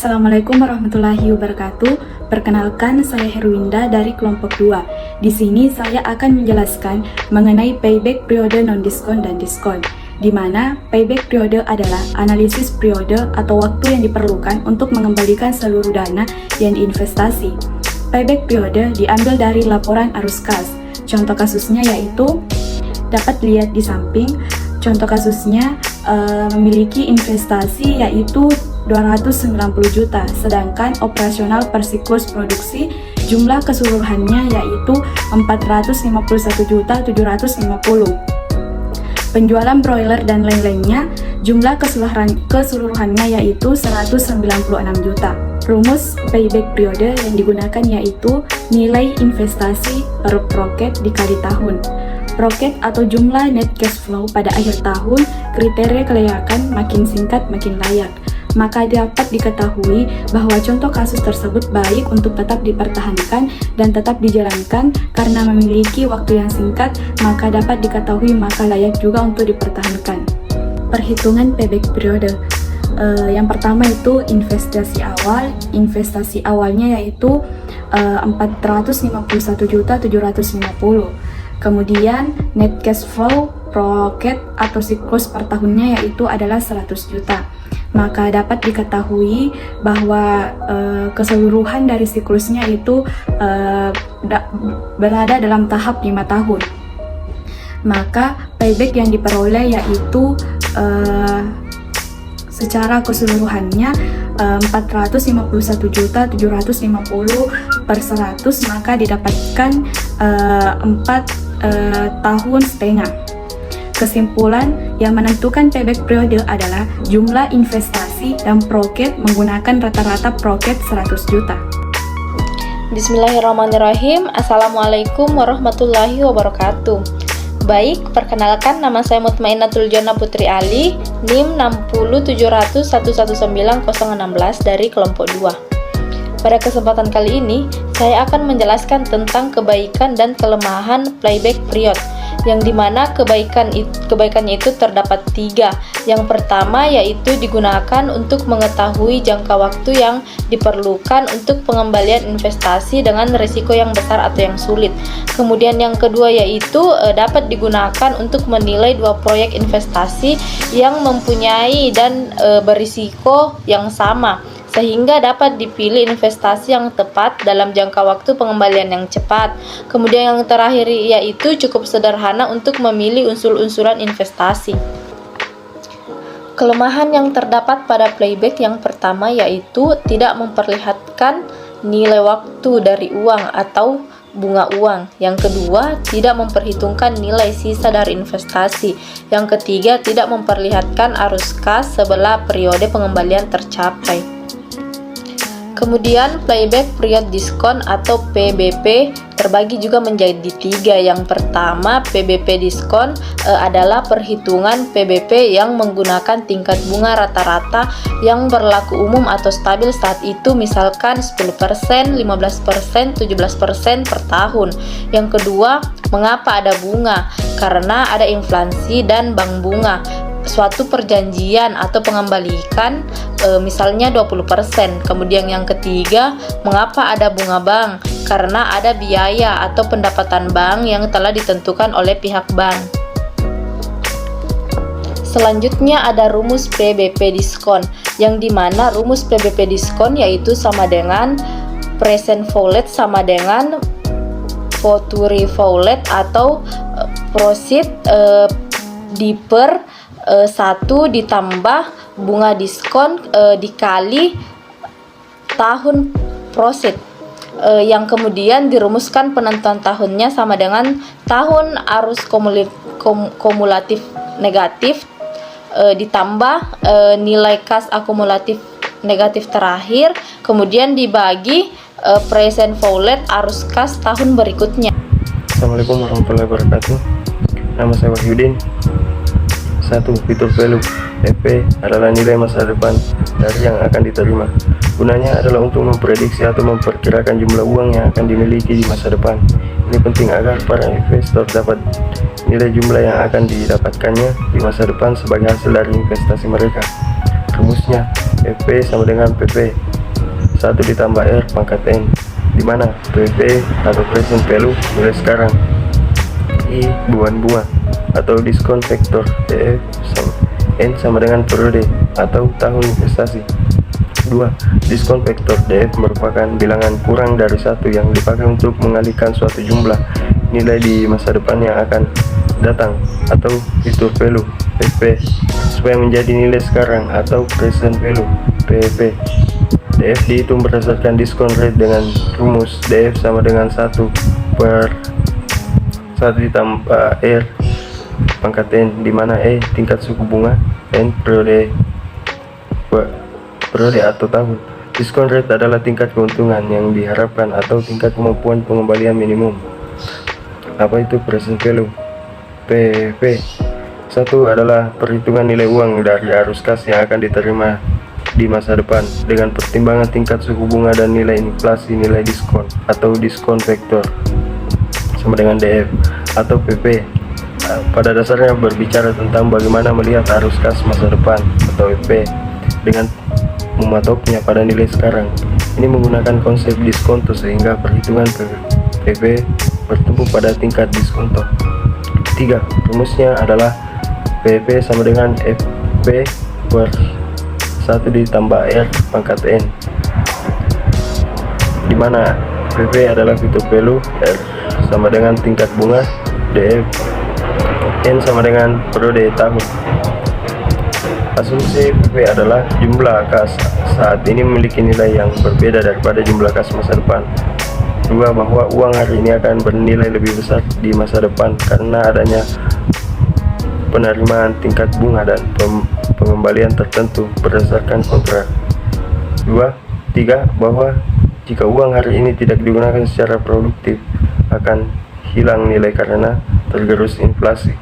Assalamualaikum warahmatullahi wabarakatuh. Perkenalkan, saya Herwinda dari kelompok 2. Di sini saya akan menjelaskan mengenai payback periode non-diskon dan diskon, di mana payback periode adalah analisis periode atau waktu yang diperlukan untuk mengembalikan seluruh dana yang diinvestasi. Payback periode diambil dari laporan arus kas. Contoh kasusnya yaitu dapat dilihat di samping. Contoh kasusnya memiliki investasi yaitu 290 juta, sedangkan operasional per siklus produksi jumlah keseluruhannya yaitu 451.750. Penjualan broiler dan lain-lainnya jumlah keseluruhannya yaitu 196 juta. Rumus payback periode yang digunakan yaitu nilai investasi per proket dikali tahun. Proket atau jumlah net cash flow pada akhir tahun, kriteria kelayakan makin singkat makin layak. Maka dapat diketahui bahwa contoh kasus tersebut baik untuk tetap dipertahankan dan tetap dijalankan karena memiliki waktu yang singkat, maka dapat diketahui maka layak juga untuk dipertahankan. Perhitungan payback periode. Yang pertama itu investasi awal. Investasi awalnya yaitu 451.750. Kemudian net cash flow proket atau siklus per tahunnya yaitu adalah 100 juta. Maka dapat diketahui bahwa keseluruhan dari siklusnya itu berada dalam tahap 5 tahun. Maka payback yang diperoleh yaitu secara keseluruhannya 451.750 per 100, maka didapatkan 4,5 tahun. Kesimpulan, yang menentukan payback periode adalah jumlah investasi dan proket menggunakan rata-rata proket 100 juta. Bismillahirrahmanirrahim. Assalamualaikum warahmatullahi wabarakatuh. Baik, perkenalkan nama saya Mutmainatul Jannah Putri Ali, NIM 60700119016 dari kelompok 2. Pada kesempatan kali ini, saya akan menjelaskan tentang kebaikan dan kelemahan payback period, yang dimana kebaikannya itu terdapat 3. Yang pertama yaitu digunakan untuk mengetahui jangka waktu yang diperlukan untuk pengembalian investasi dengan risiko yang besar atau yang sulit. Kemudian yang kedua yaitu dapat digunakan untuk menilai 2 proyek investasi yang mempunyai dan berisiko yang sama, sehingga dapat dipilih investasi yang tepat dalam jangka waktu pengembalian yang cepat. Kemudian yang terakhir yaitu cukup sederhana untuk memilih unsur-unsuran investasi. Kelemahan yang terdapat pada payback yang pertama yaitu tidak memperlihatkan nilai waktu dari uang atau bunga uang. Yang kedua, tidak memperhitungkan nilai sisa dari investasi. Yang ketiga, tidak memperlihatkan arus kas sebelah periode pengembalian tercapai. Kemudian payback period diskon atau PBP terbagi juga menjadi 3. Yang pertama, PBP diskon adalah perhitungan PBP yang menggunakan tingkat bunga rata-rata yang berlaku umum atau stabil saat itu, misalkan 10%, 15%, 17% per tahun. Yang kedua, mengapa ada bunga? Karena ada inflasi dan bank bunga. Suatu perjanjian atau pengembalian misalnya 20%. Kemudian yang ketiga, mengapa ada bunga bank? Karena ada biaya atau pendapatan bank yang telah ditentukan oleh pihak bank. Selanjutnya ada rumus PBP diskon, yang dimana rumus PBP diskon yaitu sama dengan present value sama dengan future value atau proceed per 1 ditambah bunga diskon dikali tahun proceed, yang kemudian dirumuskan penentuan tahunnya sama dengan tahun arus kumulatif negatif ditambah nilai kas akumulatif negatif terakhir, kemudian dibagi present value arus kas tahun berikutnya. Assalamualaikum warahmatullahi wabarakatuh. Nama saya Wahyudin. 1. Future value (FV) adalah nilai masa depan dari yang akan diterima. Gunanya adalah untuk memprediksi atau memperkirakan jumlah uang yang akan dimiliki di masa depan. Ini penting agar para investor dapat nilai jumlah yang akan didapatkannya di masa depan sebagai hasil dari investasi mereka. Rumusnya PP sama dengan PP 1 ditambah R pangkat N, di mana PP atau present value nilai sekarang, I bunga atau diskon vektor, DF N sama dengan periode atau tahun investasi. 2. Diskon vektor DF merupakan bilangan kurang dari 1 yang dipakai untuk mengalihkan suatu jumlah nilai di masa depan yang akan datang, atau future value PP supaya menjadi nilai sekarang atau present value PP. DF dihitung berdasarkan diskon rate dengan rumus DF sama dengan 1 ditambah R pangkat N, di mana E tingkat suku bunga, N periode atau tahun. Diskon rate adalah tingkat keuntungan yang diharapkan atau tingkat kemampuan pengembalian minimum. Apa itu present value? PP 1 adalah perhitungan nilai uang dari arus kas yang akan diterima di masa depan dengan pertimbangan tingkat suku bunga dan nilai inflasi nilai diskon atau diskon vektor sama dengan DF atau PP. Pada dasarnya berbicara tentang bagaimana melihat arus kas masa depan atau FP dengan mematoknya pada nilai sekarang. Ini menggunakan konsep diskonto sehingga perhitungan PP bertumpu pada tingkat diskonto. 3. Rumusnya adalah PP sama dengan FP per 1 ditambah R pangkat N, di mana PP adalah future value, R sama dengan tingkat bunga, DF N sama dengan periode tahun. Asumsi PP adalah jumlah kas saat ini memiliki nilai yang berbeda daripada jumlah kas masa depan. 2. Bahwa uang hari ini akan bernilai lebih besar di masa depan karena adanya penerimaan tingkat bunga dan pengembalian tertentu berdasarkan kontrak. 3. Bahwa jika uang hari ini tidak digunakan secara produktif akan hilang nilai karena tergerus inflasi.